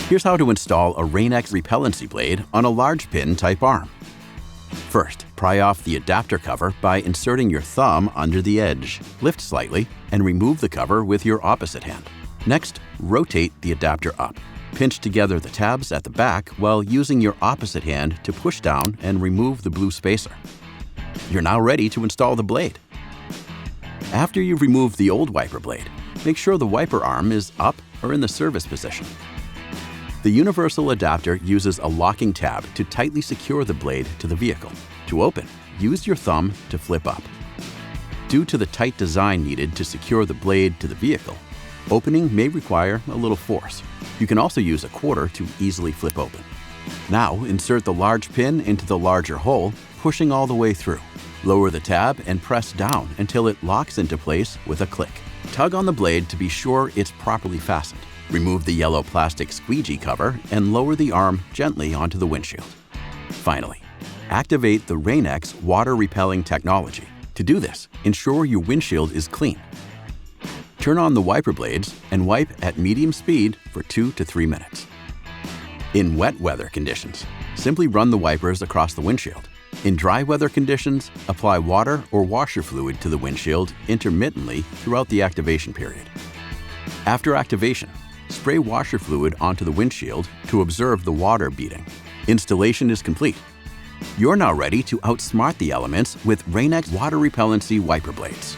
Here's how to install a Rain-X repellency blade on a large pin type arm. First, pry off the adapter cover by inserting your thumb under the edge. Lift slightly and remove the cover with your opposite hand. Next, rotate the adapter up. Pinch together the tabs at the back while using your opposite hand to push down and remove the blue spacer. You're now ready to install the blade. After you've removed the old wiper blade, make sure the wiper arm is up or in the service position. The universal adapter uses a locking tab to tightly secure the blade to the vehicle. To open, use your thumb to flip up. Due to the tight design needed to secure the blade to the vehicle, opening may require a little force. You can also use a quarter to easily flip open. Now, insert the large pin into the larger hole, pushing all the way through. Lower the tab and press down until it locks into place with a click. Tug on the blade to be sure it's properly fastened. Remove the yellow plastic squeegee cover and lower the arm gently onto the windshield. Finally, activate the Rain-X water-repelling technology. To do this, ensure your windshield is clean. Turn on the wiper blades and wipe at medium speed for 2 to 3 minutes. In wet weather conditions, simply run the wipers across the windshield. In dry weather conditions, apply water or washer fluid to the windshield intermittently throughout the activation period. After activation, spray washer fluid onto the windshield to observe the water beading. Installation is complete. You're now ready to outsmart the elements with Rain-X water repellency wiper blades.